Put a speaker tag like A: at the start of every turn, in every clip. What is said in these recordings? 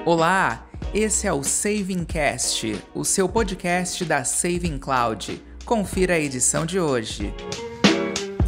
A: Olá, esse é o Savingcast, o seu podcast da Saving Cloud. Confira a edição de hoje.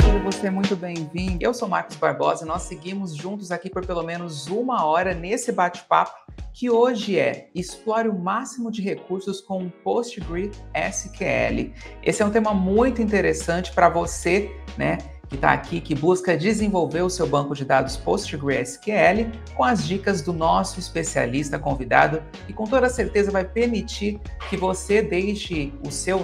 A: Seja você muito bem-vindo. Eu sou Marcos Barbosa e nós seguimos juntos aqui por pelo menos uma hora nesse bate-papo que hoje é explore o máximo de recursos com o PostgreSQL. Esse é um tema muito interessante para você, né, que está aqui, que busca desenvolver o seu banco de dados PostgreSQL com as dicas do nosso especialista convidado e com toda certeza vai permitir que você deixe o seu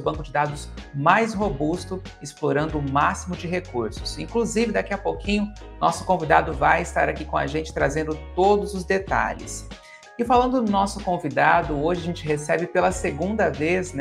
A: banco de dados mais robusto, explorando o máximo de recursos. Inclusive, daqui a pouquinho, nosso convidado vai estar aqui com a gente trazendo todos os detalhes. E falando do nosso convidado, hoje a gente recebe pela segunda vez,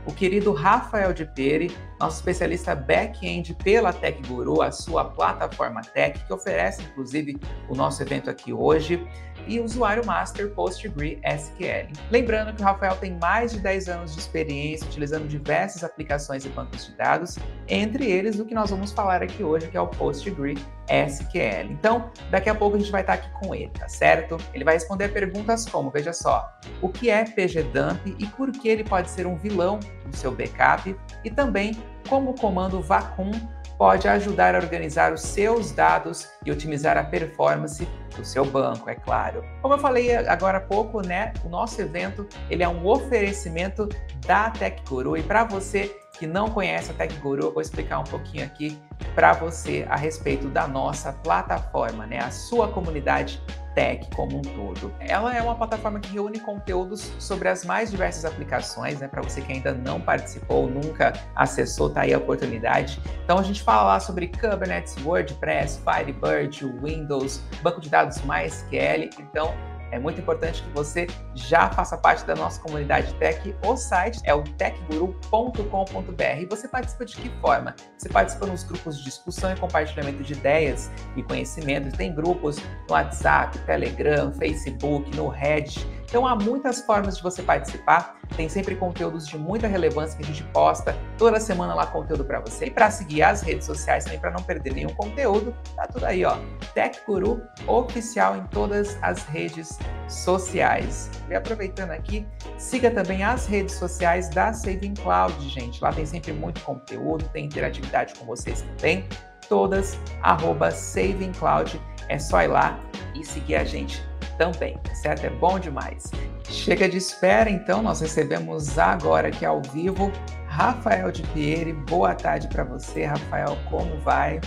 A: o querido Rafael de Peri, nosso especialista back-end pela TechGuru, a sua plataforma tech, que oferece, inclusive, o nosso evento aqui hoje, e usuário master PostgreSQL. Lembrando que o Rafael tem mais de 10 anos de experiência utilizando diversas aplicações e bancos de dados, entre eles o que nós vamos falar aqui hoje, que é o PostgreSQL. Então, daqui a pouco a gente vai estar aqui com ele, tá certo? Ele vai responder perguntas como, veja só, o que é pgdump e por que ele pode ser um vilão no seu backup, e também como o comando vacuum pode ajudar a organizar os seus dados e otimizar a performance do seu banco, é claro. Como eu falei agora há pouco, o nosso evento ele é um oferecimento da TechGuru, e para você que não conhece a TechGuru, eu vou explicar um pouquinho aqui para você a respeito da nossa plataforma, a sua comunidade tech como um todo. Ela é uma plataforma que reúne conteúdos sobre as mais diversas aplicações, para você que ainda não participou, nunca acessou, tá aí a oportunidade. Então a gente fala lá sobre Kubernetes, WordPress, Firebird, Windows, banco de dados MySQL. Então é muito importante que você já faça parte da nossa comunidade tech. O site é o techguru.com.br. E você participa de que forma? Você participa nos grupos de discussão e compartilhamento de ideias e conhecimentos. Tem grupos no WhatsApp, Telegram, Facebook, no Reddit. Então há muitas formas de você participar. Tem sempre conteúdos de muita relevância que a gente posta toda semana lá, conteúdo para você. E para seguir as redes sociais também, para não perder nenhum conteúdo, tá tudo aí, ó. TechGuru oficial em todas as redes sociais. E aproveitando aqui, siga também as redes sociais da Saving Cloud, gente. Lá tem sempre muito conteúdo, tem interatividade com vocês também. Todas @SavingCloud. É só ir lá e seguir a gente também, certo? É bom demais. Chega de espera, então, nós recebemos agora aqui ao vivo Rafael de Peri. Boa tarde para você, Rafael, como vai?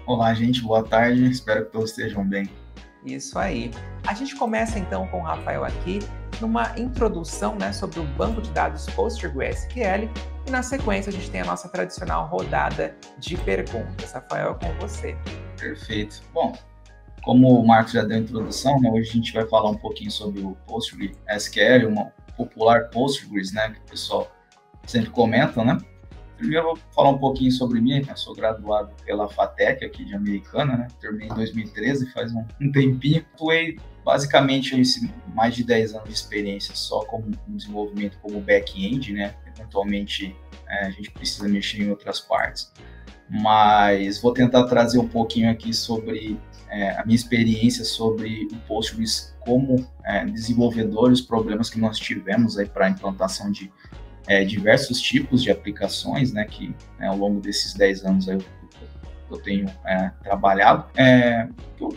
B: Olá, gente, boa tarde, espero que todos estejam bem.
A: Isso aí. A gente começa então com o Rafael aqui, numa introdução sobre o banco de dados PostgreSQL, e na sequência a gente tem a nossa tradicional rodada de perguntas. Rafael, é com você.
B: Perfeito. Bom, como o Marcos já deu a introdução, hoje a gente vai falar um pouquinho sobre o PostgreSQL, uma popular Postgres, que o pessoal sempre comenta, Primeiro eu vou falar um pouquinho sobre mim. Eu sou graduado pela FATEC aqui de Americana, Terminei em 2013, faz um tempinho. Atuei basicamente mais de 10 anos de experiência só como um desenvolvimento como back-end, Eventualmente a gente precisa mexer em outras partes. Mas vou tentar trazer um pouquinho aqui sobre a minha experiência sobre o Postgres como desenvolvedor, os problemas que nós tivemos aí para a implantação de diversos tipos de aplicações, que ao longo desses 10 anos aí eu tenho trabalhado. Eu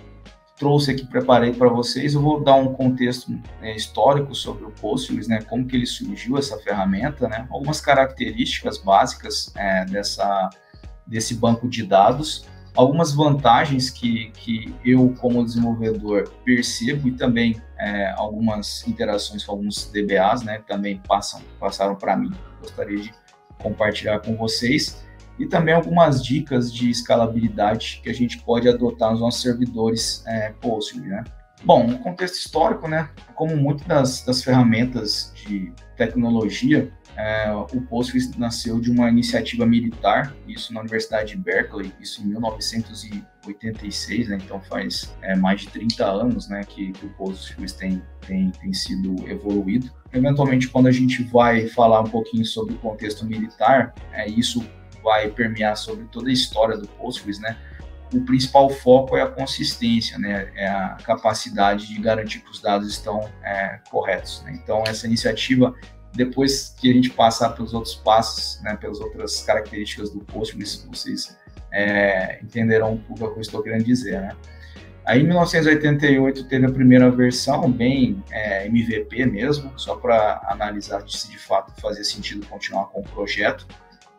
B: trouxe aqui, preparei para vocês, eu vou dar um contexto histórico sobre o Postgres, como que ele surgiu, essa ferramenta, algumas características básicas desse banco de dados, algumas vantagens que eu, como desenvolvedor, percebo, e também algumas interações com alguns DBAs, também passaram para mim. Gostaria de compartilhar com vocês, e também algumas dicas de escalabilidade que a gente pode adotar nos nossos servidores Postgres, Bom, no contexto histórico, como muitas das ferramentas de tecnologia, o Postgres nasceu de uma iniciativa militar, isso na Universidade de Berkeley, isso em 1986, então faz mais de 30 anos que o Postgres tem sido evoluído. Eventualmente, quando a gente vai falar um pouquinho sobre o contexto militar, isso vai permear sobre toda a história do Postgres, o principal foco é a consistência, né? É a capacidade de garantir que os dados estão corretos, né? Então, essa iniciativa, depois que a gente passar pelos outros passos, né, pelas outras características do Postgres, vocês entenderão o que eu estou querendo dizer, né? Aí, em 1988, teve a primeira versão, bem MVP mesmo, só para analisar se de fato fazia sentido continuar com o projeto.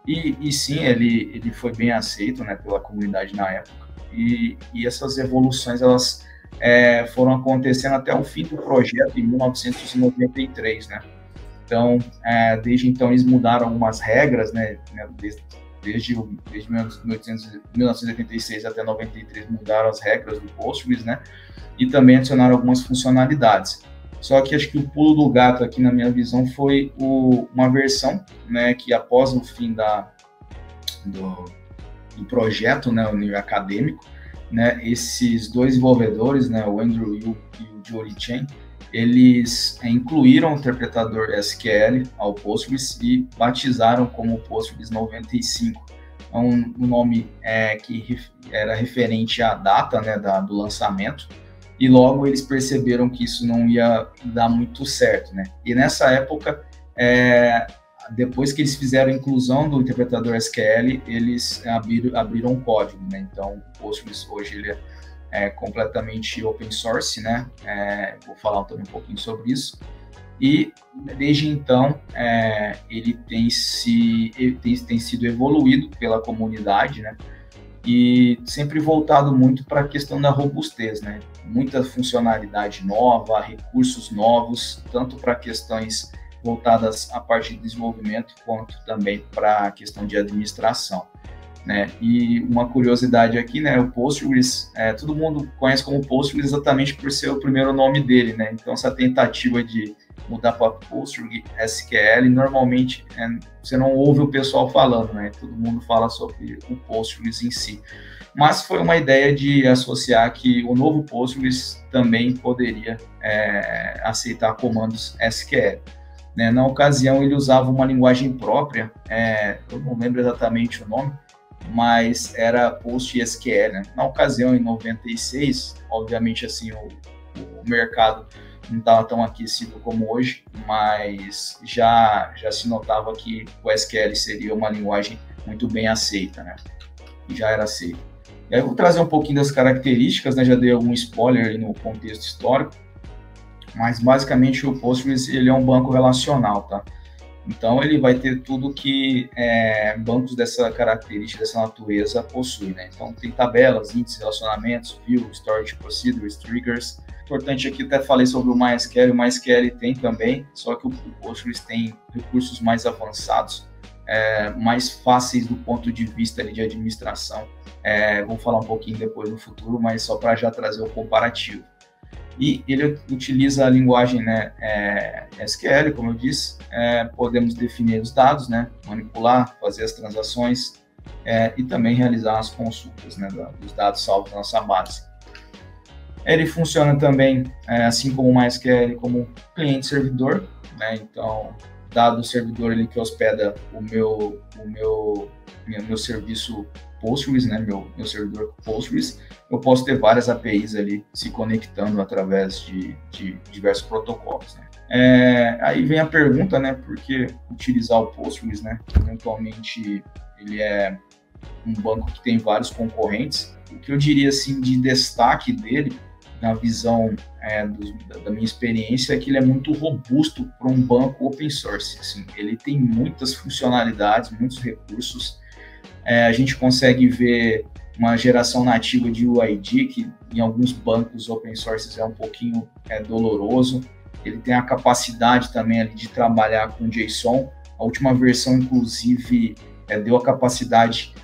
B: E sim, ele foi bem aceito, né, pela comunidade na época. E essas evoluções, elas foram acontecendo até o fim do projeto, em 1993, né? Então, desde então, eles mudaram algumas regras, né, desde 1986 até 93, mudaram as regras do Postgres, né, e também adicionaram algumas funcionalidades. Só que acho que o pulo do gato aqui, na minha visão, foi uma versão, né, que após o fim do projeto, né, o nível acadêmico, né, esses dois desenvolvedores, né, o Andrew Yu e o Jody Chen, eles incluíram o interpretador SQL ao Postgres e batizaram como Postgres 95. É um nome que era referente à data, né, do lançamento, e logo eles perceberam que isso não ia dar muito certo, né? E nessa época, depois que eles fizeram a inclusão do interpretador SQL, eles abriram o código, né? Então, o Postgres hoje ele é completamente open source, né? Vou falar também um pouquinho sobre isso. E desde então ele tem sido evoluído pela comunidade, né? E sempre voltado muito para a questão da robustez, né? Muita funcionalidade nova, recursos novos, tanto para questões voltadas à parte de desenvolvimento, quanto também para a questão de administração, né? E uma curiosidade aqui, né? O Postgres, todo mundo conhece como Postgres exatamente por ser o primeiro nome dele, né? Então, essa tentativa de mudar para Postgres SQL, normalmente você não ouve o pessoal falando, né? Todo mundo fala sobre o Postgres em si. Mas foi uma ideia de associar que o novo Postgres também poderia aceitar comandos SQL. Né? Na ocasião, ele usava uma linguagem própria, eu não lembro exatamente o nome, mas era PostSQL, né? Na ocasião, em 96, obviamente, assim, o mercado não estava tão aquecido como hoje, mas já se notava que o SQL seria uma linguagem muito bem aceita, né? E já era aceita. E aí eu vou trazer um pouquinho das características, né? Já dei algum spoiler aí no contexto histórico, mas basicamente o Postgres ele é um banco relacional, tá? Então ele vai ter tudo que bancos dessa característica, dessa natureza possuem, né? Então tem tabelas, índices, relacionamentos, view, storage procedures, triggers. Importante aqui, até falei sobre o MySQL tem também, só que o Postgres tem recursos mais avançados, mais fáceis do ponto de vista ali, de administração. Vou falar um pouquinho depois no futuro, mas só para já trazer o comparativo. E ele utiliza a linguagem, né, SQL, como eu disse, podemos definir os dados, né, manipular, fazer as transações e também realizar as consultas, né, dos dados salvos na nossa base. Ele funciona também, assim como o MySQL, como cliente-servidor, né, então, dado o servidor ele que hospeda o meu serviço Postgres, né, meu servidor Postgres, eu posso ter várias APIs ali se conectando através de diversos protocolos, né. Aí vem a pergunta, né, por que utilizar o Postgres, né? Eventualmente ele é um banco que tem vários concorrentes. O que eu diria assim de destaque dele, na visão da minha experiência, é que ele é muito robusto para um banco open source. Assim, ele tem muitas funcionalidades, muitos recursos. A gente consegue ver uma geração nativa de UID, que em alguns bancos open source é um pouquinho doloroso. Ele tem a capacidade também ali de trabalhar com JSON. A última versão, inclusive, deu a capacidade,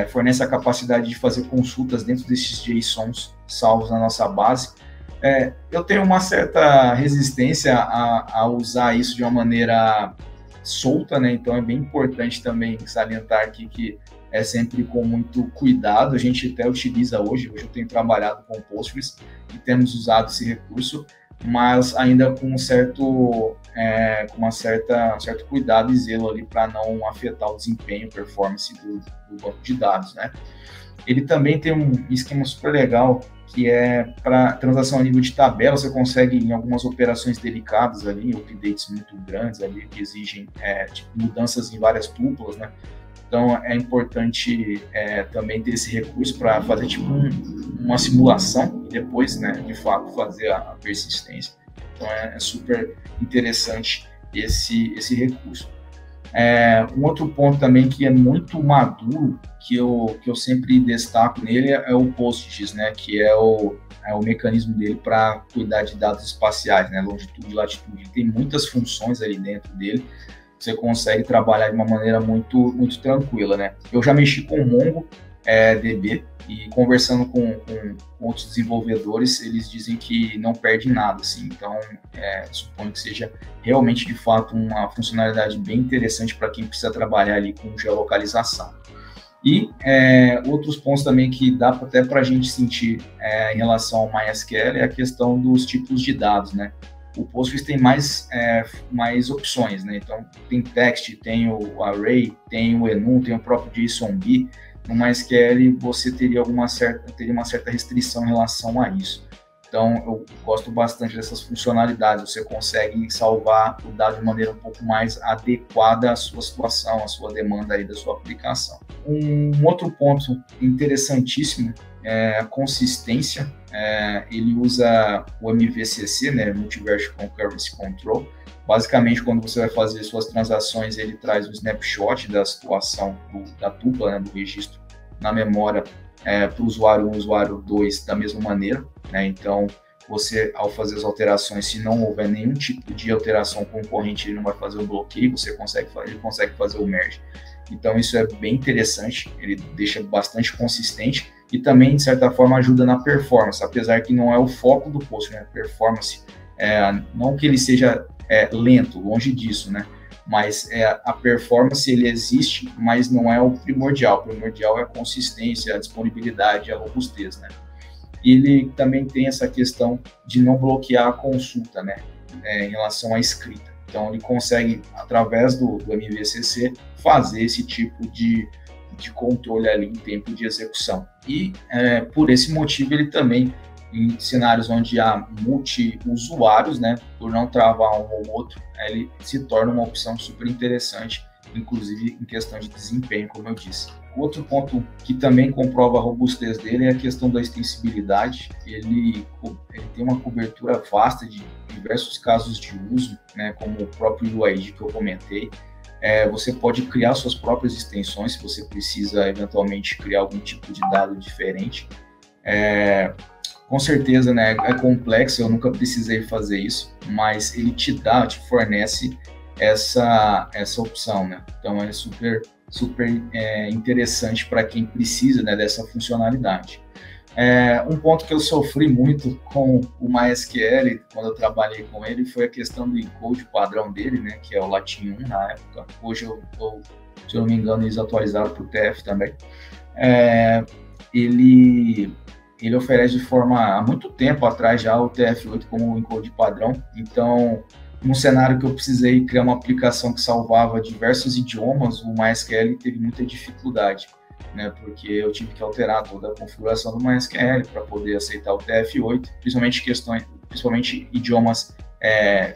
B: fornece a capacidade de fazer consultas dentro desses JSONs salvos na nossa base. Eu tenho uma certa resistência a usar isso de uma maneira solta, né? Então é bem importante também salientar aqui que é sempre com muito cuidado. A gente até utiliza hoje eu tenho trabalhado com Postgres e temos usado esse recurso, mas ainda com um certo cuidado e zelo ali para não afetar o desempenho, performance do banco de dados, né? Ele também tem um esquema super legal que é para transação a nível de tabela. Você consegue, em algumas operações delicadas ali, updates muito grandes ali, que exigem mudanças em várias tuplas, né? Então, é importante também ter esse recurso para fazer tipo uma simulação e depois, né, de fato, fazer a persistência. Então, é super interessante esse recurso. Um outro ponto também que é muito maduro, que eu sempre destaco nele, é o PostGIS, né, que é o mecanismo dele para cuidar de dados espaciais, né, longitude e latitude. Ele tem muitas funções ali dentro dele, você consegue trabalhar de uma maneira muito, muito tranquila, né. Eu já mexi com o MongoDB e conversando com outros desenvolvedores, eles dizem que não perde nada, assim. Então, suponho que seja realmente, de fato, uma funcionalidade bem interessante para quem precisa trabalhar ali com geolocalização. E outros pontos também que dá até para a gente sentir em relação ao MySQL é a questão dos tipos de dados, né? O Postgres tem mais opções, né? Então, tem text, tem o array, tem o enum, tem o próprio JSONB. No MySQL, você teria uma certa restrição em relação a isso. Então, eu gosto bastante dessas funcionalidades. Você consegue salvar o dado de maneira um pouco mais adequada à sua situação, à sua demanda aí da sua aplicação. Um outro ponto interessantíssimo é a consistência. Ele usa o MVCC, né, Multi-Version Concurrency Control. Basicamente, quando você vai fazer suas transações, ele traz um snapshot da situação da tupla, né, do registro, na memória para o usuário 1 e usuário 2 da mesma maneira, né? Então, você, ao fazer as alterações, se não houver nenhum tipo de alteração concorrente, ele não vai fazer o bloqueio, ele consegue fazer o merge. Então, isso é bem interessante, ele deixa bastante consistente e também, de certa forma, ajuda na performance, apesar que não é o foco do Postgres, né? Performance, não que ele seja lento, longe disso, né? Mas a performance, ele existe, mas não é o primordial. O primordial é a consistência, a disponibilidade, a robustez, né? Ele também tem essa questão de não bloquear a consulta, né? Em relação à escrita. Então, ele consegue, através do MVCC, fazer esse tipo de controle ali em tempo de execução. E, por esse motivo, ele também, em cenários onde há multi-usuários, né, por não travar um ou outro, ele se torna uma opção super interessante, inclusive em questão de desempenho, como eu disse. Outro ponto que também comprova a robustez dele é a questão da extensibilidade. Ele tem uma cobertura vasta de diversos casos de uso, né, como o próprio UID que eu comentei. Você pode criar suas próprias extensões se você precisa eventualmente criar algum tipo de dado diferente. Com certeza, né, é complexo, eu nunca precisei fazer isso, mas ele te fornece essa opção, né? Então é super interessante para quem precisa, né, dessa funcionalidade. Um ponto que eu sofri muito com o MySQL, quando eu trabalhei com ele, foi a questão do encode padrão dele, né, que é o Latin 1 na época. Hoje, se eu não me engano, eles atualizaram para o TF também. Ele oferece de forma, há muito tempo atrás já, o TF8 como encode padrão. Então, num cenário que eu precisei criar uma aplicação que salvava diversos idiomas, o MySQL teve muita dificuldade, né? Porque eu tive que alterar toda a configuração do MySQL para poder aceitar o TF8, principalmente idiomas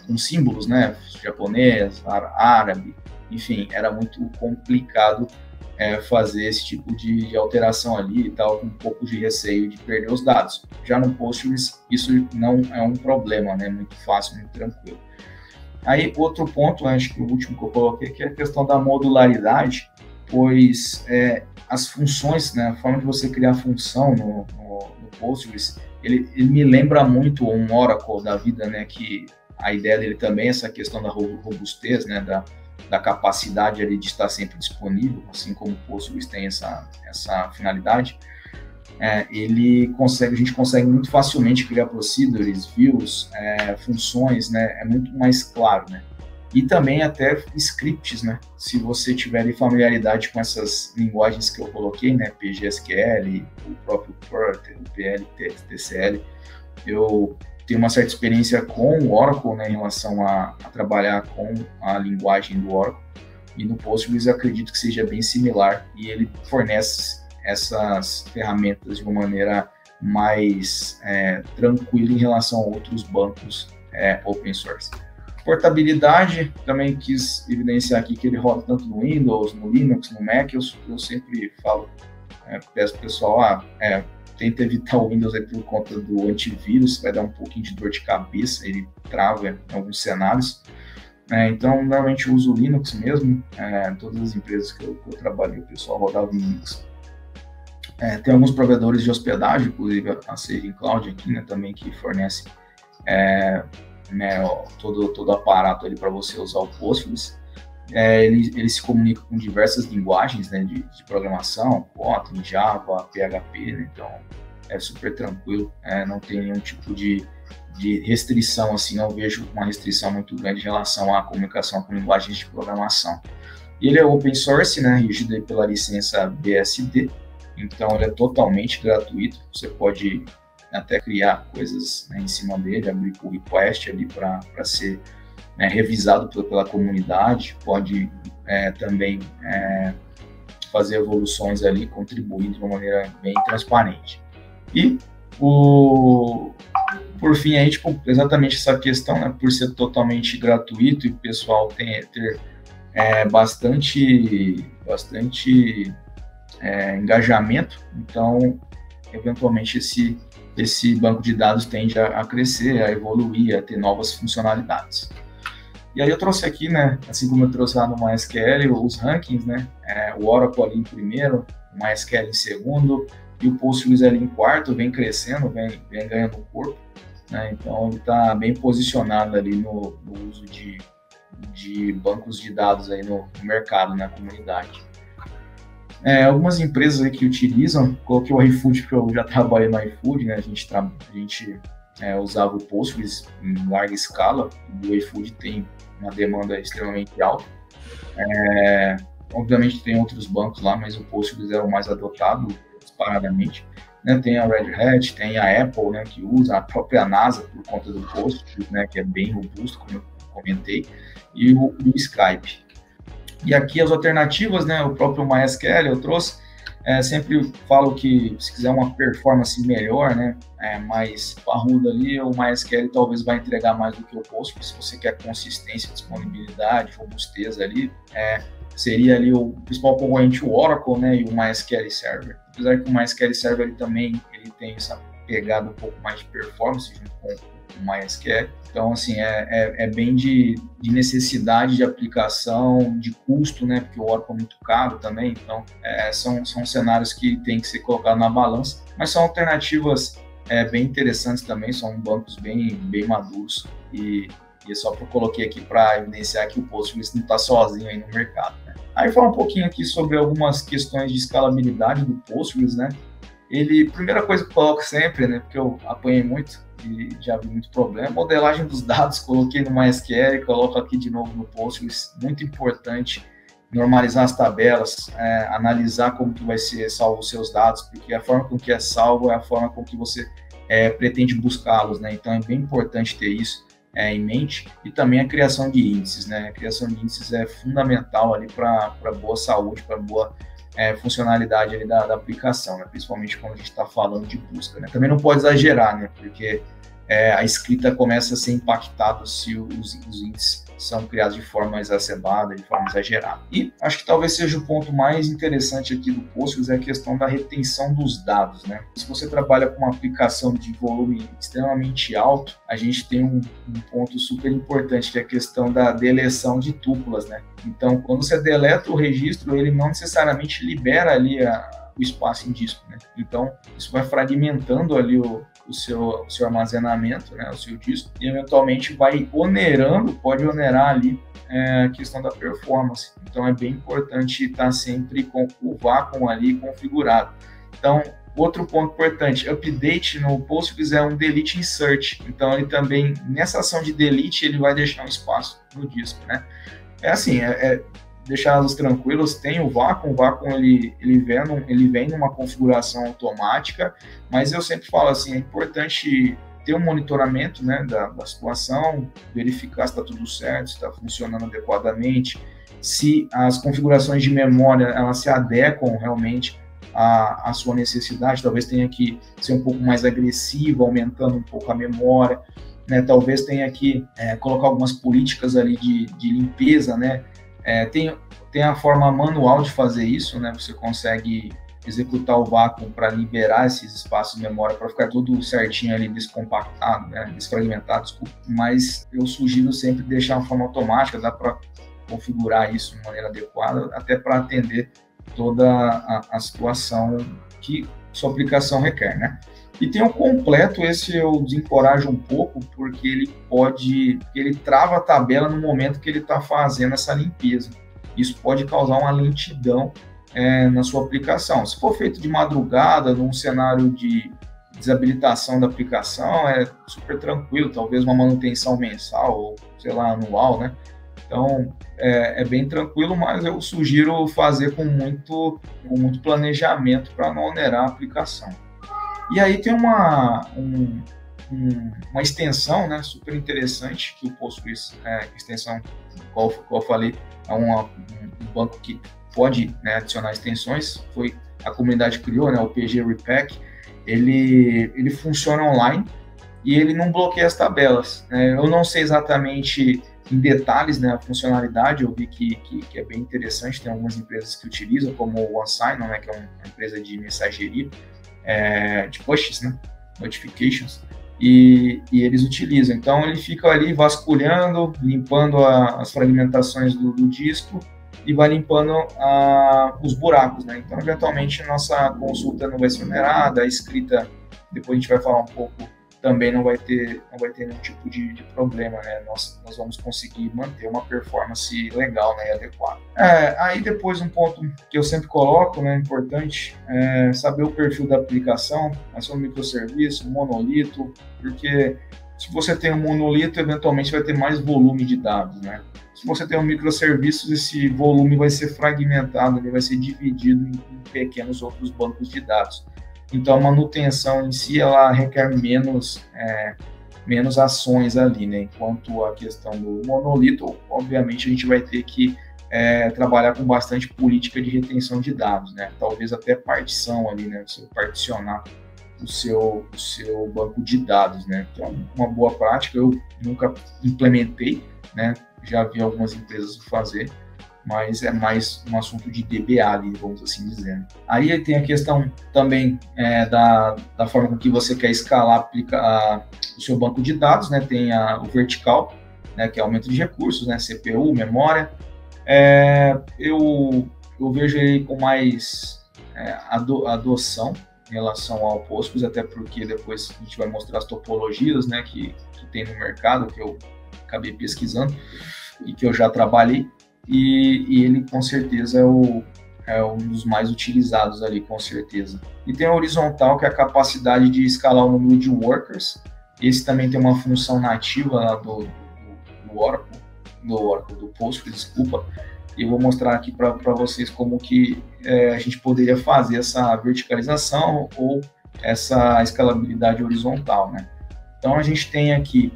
B: com símbolos, né? Japonês, árabe, enfim, era muito complicado fazer esse tipo de alteração ali e tal, com um pouco de receio de perder os dados. Já no Postgres, isso não é um problema, né? Muito fácil, muito tranquilo. Aí, outro ponto, acho que o último que eu coloquei, que é a questão da modularidade, pois as funções, né, a forma de você criar função no Postgres, ele me lembra muito um Oracle da vida, né, que a ideia dele também é essa questão da robustez, né, da capacidade ali de estar sempre disponível, assim como o Postgres tem essa finalidade. A gente consegue muito facilmente criar procedures, views, funções, né? É muito mais claro, né? E também até scripts, né? Se você tiver familiaridade com essas linguagens que eu coloquei, né? PGSQL, o próprio Perl, o PL, TCL, eu tenho uma certa experiência com o Oracle, né, em relação a trabalhar com a linguagem do Oracle, e no Postgres eu acredito que seja bem similar, e ele fornece essas ferramentas de uma maneira mais tranquila em relação a outros bancos open source. Portabilidade, também quis evidenciar aqui que ele roda tanto no Windows, no Linux, no Mac. Eu sempre falo, peço para o pessoal, tenta evitar o Windows aí por conta do antivírus, vai dar um pouquinho de dor de cabeça, ele trava em alguns cenários. Então, normalmente eu uso o Linux mesmo, todas as empresas que eu trabalhei, o pessoal rodava o Linux. Tem alguns provedores de hospedagem, inclusive a Saving Cloud aqui, né, também, que fornece todo o aparato ali para você usar o Postgres. Ele se comunica com diversas linguagens, né, de programação, Kotlin, Java, PHP, né, então é super tranquilo, não tem nenhum tipo de restrição, assim, não vejo uma restrição muito grande em relação à comunicação com linguagens de programação. E ele é open source, né, regido aí pela licença BSD, então ele é totalmente gratuito, você pode até criar coisas, né, em cima dele, abrir pull request ali para ser revisado pela comunidade, pode também fazer evoluções ali, contribuir de uma maneira bem transparente. E por fim, aí, tipo, exatamente essa questão, né, por ser totalmente gratuito e o pessoal ter bastante engajamento, então, eventualmente, esse banco de dados tende a crescer, a evoluir, a ter novas funcionalidades. E aí eu trouxe aqui, né, assim como eu trouxe lá no MySQL, os rankings, né, o Oracle ali em primeiro, o MySQL em segundo, e o Postgres ali em quarto, vem crescendo, vem ganhando corpo, né, então ele está bem posicionado ali no uso de bancos de dados aí no mercado, na comunidade. Algumas empresas aí que utilizam, coloquei o iFood, porque eu já trabalhei no iFood, né, a gente usava o Postgres em larga escala, e o iFood tem uma demanda extremamente alta. Obviamente tem outros bancos lá, mas o Postgres é o mais adotado, disparadamente. Né, tem a Red Hat, tem a Apple, né, que usa, a própria NASA por conta do Postgres, né, que é bem robusto, como eu comentei, e o Skype. E aqui as alternativas, né, o próprio MySQL eu trouxe, sempre falo que se quiser uma performance melhor, né, mais parruda ali, o MySQL talvez vai entregar mais do que o Postgres. Se você quer consistência, disponibilidade, robustez ali, seria ali o principal concorrente, o Oracle, né, e o MySQL Server. Apesar que o MySQL Server ele tem essa pegada um pouco mais de performance junto com o MySQL. Então, assim, é bem de necessidade de aplicação, de custo, né, porque o Oracle é muito caro também, então são cenários que tem que ser colocados na balança, mas são alternativas bem interessantes também, são bancos bem maduros, e só que eu coloquei aqui para evidenciar que o Postgres não está sozinho aí no mercado, né. Aí falar um pouquinho aqui sobre algumas questões de escalabilidade do Postgres, né. Primeira coisa que eu coloco sempre, né, porque eu apanhei muito e já vi muito problema, modelagem dos dados, coloquei no MySQL, coloco aqui de novo no Postgres, muito importante normalizar as tabelas, analisar como que vai ser salvo os seus dados, porque a forma com que é salvo é a forma com que você pretende buscá-los, né, então é bem importante ter isso em mente, e também a criação de índices, né, a criação de índices é fundamental ali para boa saúde, para boa funcionalidade ali da aplicação, né? Principalmente quando a gente está falando de busca, né? Também não pode exagerar, né? Porque a escrita começa a ser impactada se os índices são criados de forma exacerbada, de forma exagerada. E acho que talvez seja o ponto mais interessante aqui do Postgres é a questão da retenção dos dados, né? Se você trabalha com uma aplicação de volume extremamente alto, a gente tem um ponto super importante, que é a questão da deleção de tuplas, né? Então, quando você deleta o registro, ele não necessariamente libera ali o espaço em disco, né? Então, isso vai fragmentando ali o seu armazenamento, né, o seu disco, e eventualmente pode onerar ali a questão da performance. Então é bem importante estar sempre com o vácuo ali configurado. Então, outro ponto importante, update no Postgres é um delete insert. Então ele também, nessa ação de delete, ele vai deixar um espaço no disco, né? Deixá-los tranquilos, tem o vácuo ele vem numa configuração automática, mas eu sempre falo assim, é importante ter um monitoramento, né, da situação, verificar se está tudo certo, se está funcionando adequadamente, se as configurações de memória elas se adequam realmente à sua necessidade. Talvez tenha que ser um pouco mais agressivo, aumentando um pouco a memória, né? Talvez tenha que colocar algumas políticas ali de limpeza, né? Tem a forma manual de fazer isso, né? Você consegue executar o vácuo para liberar esses espaços de memória, para ficar tudo certinho ali, descompactado, né? Desfragmentado, desculpa. Mas eu sugiro sempre deixar uma forma automática, dá para configurar isso de maneira adequada, até para atender toda a situação que sua aplicação requer, né? E tem o completo, esse eu desencorajo um pouco, porque ele trava a tabela no momento que ele está fazendo essa limpeza. Isso pode causar uma lentidão na sua aplicação. Se for feito de madrugada, num cenário de desabilitação da aplicação, é super tranquilo, talvez uma manutenção mensal ou, sei lá, anual, né? Então, é bem tranquilo, mas eu sugiro fazer com muito planejamento para não onerar a aplicação. E aí tem uma extensão, né, super interessante que o Postgres, extensão, qual eu falei, é um banco que pode, né, adicionar extensões, a comunidade criou, né, o PG Repack, ele funciona online e ele não bloqueia as tabelas, né? Eu não sei exatamente em detalhes, né, a funcionalidade, eu vi que é bem interessante, tem algumas empresas que utilizam, como o OneSign, né, que é uma empresa de mensageria, de pushes, né, notifications, e eles utilizam. Então, ele fica ali vasculhando, limpando as fragmentações do disco e vai limpando os buracos, né? Então, eventualmente, nossa consulta não vai ser onerada, a escrita, depois a gente vai falar um pouco, também não vai ter nenhum tipo de problema, né? Nós vamos conseguir manter uma performance legal, né, e adequada. Aí depois um ponto que eu sempre coloco, né, importante, é saber o perfil da aplicação, se é um microserviço, um monolito, porque se você tem um monolito, eventualmente vai ter mais volume de dados, né? Se você tem um microserviço, esse volume vai ser fragmentado, ele vai ser dividido em pequenos outros bancos de dados. Então, a manutenção em si, ela requer menos ações ali, né? Enquanto a questão do monolito, obviamente, a gente vai ter que trabalhar com bastante política de retenção de dados, né? Talvez até partição ali, né? Você particionar o seu banco de dados, né? Então, uma boa prática, eu nunca implementei, né? Já vi algumas empresas fazer, mas é mais um assunto de DBA ali, vamos assim dizer. Aí tem a questão também da forma com que você quer escalar o seu banco de dados, né? Tem o vertical, né, que é aumento de recursos, né? CPU, memória. Eu vejo ele com mais adoção em relação ao Postgres, até porque depois a gente vai mostrar as topologias, né, que tem no mercado, que eu acabei pesquisando e que eu já trabalhei. E ele, com certeza, é um dos mais utilizados ali, com certeza. E tem a horizontal, que é a capacidade de escalar o número de workers. Esse também tem uma função nativa lá do Postgres, desculpa. E eu vou mostrar aqui para vocês como que a gente poderia fazer essa verticalização ou essa escalabilidade horizontal, né? Então, a gente tem aqui...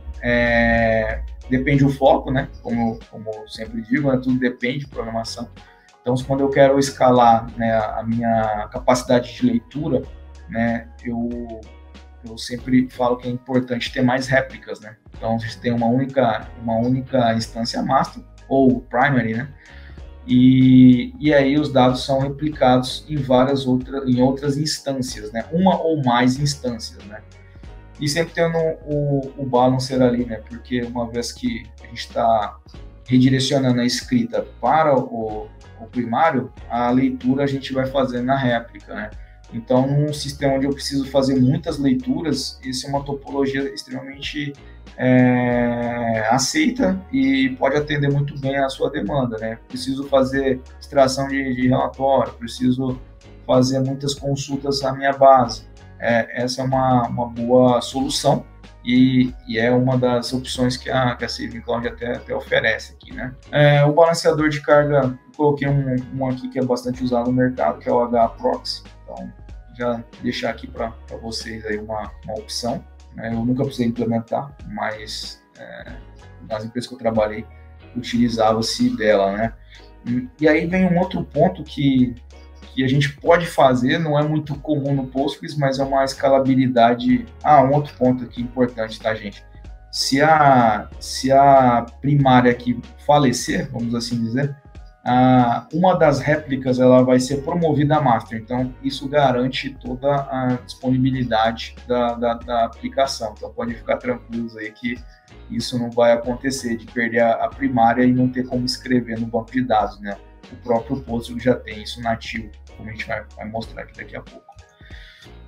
B: depende do foco, né? Como eu sempre digo, né? Tudo depende de programação. Então, quando eu quero escalar, né, a minha capacidade de leitura, né, eu sempre falo que é importante ter mais réplicas, né? Então, a gente tem uma única instância master ou primary, né? E aí os dados são replicados em outras instâncias, né? Uma ou mais instâncias, né? E sempre tendo o balancer ali, né? Porque uma vez que a gente está redirecionando a escrita para o primário, a leitura a gente vai fazer na réplica, né? Então, num sistema onde eu preciso fazer muitas leituras, isso é uma topologia extremamente aceita e pode atender muito bem a sua demanda, né? Preciso fazer extração de relatório, preciso fazer muitas consultas à minha base. Essa é uma boa solução e é uma das opções que a Saving Cloud até oferece aqui, né? O balanceador de carga, eu coloquei um aqui que é bastante usado no mercado, que é o HAProxy. Então, já deixar aqui para vocês aí uma opção, né? Eu nunca precisei implementar, mas nas empresas que eu trabalhei, utilizava-se dela, né? E aí vem um outro ponto que a gente pode fazer, não é muito comum no Postgres, mas é uma escalabilidade. Um outro ponto aqui importante, tá, gente? Se a primária aqui falecer, vamos assim dizer, uma das réplicas ela vai ser promovida a master, então isso garante toda a disponibilidade da aplicação, então pode ficar tranquilos aí que isso não vai acontecer, de perder a primária e não ter como escrever no banco de dados, né? O próprio Postgres já tem isso nativo, como a gente vai mostrar aqui daqui a pouco.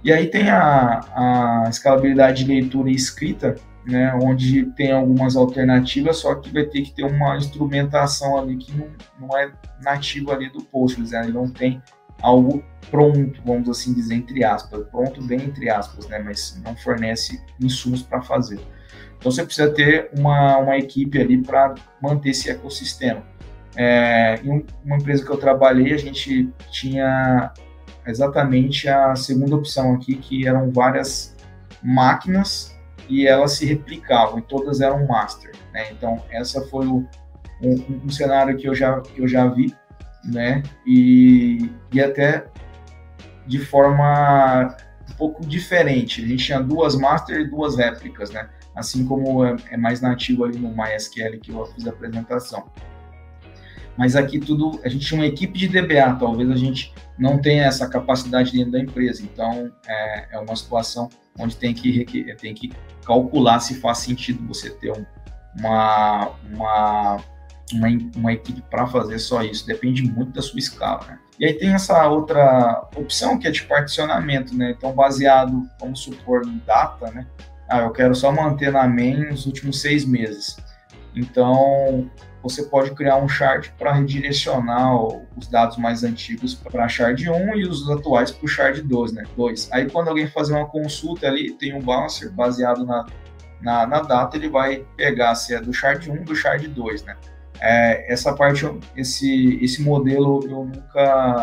B: E aí tem a escalabilidade de leitura e escrita, né, onde tem algumas alternativas, só que vai ter que ter uma instrumentação ali que não é nativa ali do Postgres, né? Ele não tem algo pronto, vamos assim dizer, entre aspas, pronto bem entre aspas, né, mas não fornece insumos para fazer. Então você precisa ter uma equipe ali para manter esse ecossistema. Em uma empresa que eu trabalhei, a gente tinha exatamente a segunda opção aqui, que eram várias máquinas e elas se replicavam, e todas eram master, né? Então, essa foi um cenário que eu já vi, né? E até de forma um pouco diferente. A gente tinha 2 master e 2 réplicas, né? Assim como é mais nativo ali no MySQL que eu fiz a apresentação. Mas aqui a gente tinha uma equipe de DBA, talvez a gente não tenha essa capacidade dentro da empresa. Então, é uma situação onde tem que calcular se faz sentido você ter uma equipe para fazer só isso. Depende muito da sua escala, né? E aí tem essa outra opção que é de particionamento, né? Então, baseado, vamos supor, em data, né? Eu quero só manter na main os últimos 6 meses. Então, você pode criar um shard para redirecionar os dados mais antigos para a shard 1 e os atuais para o shard 2, né? 2. Aí, quando alguém fazer uma consulta ali, tem um balancer baseado na data, ele vai pegar se é do shard 1 ou do shard 2, né? Essa parte, esse modelo eu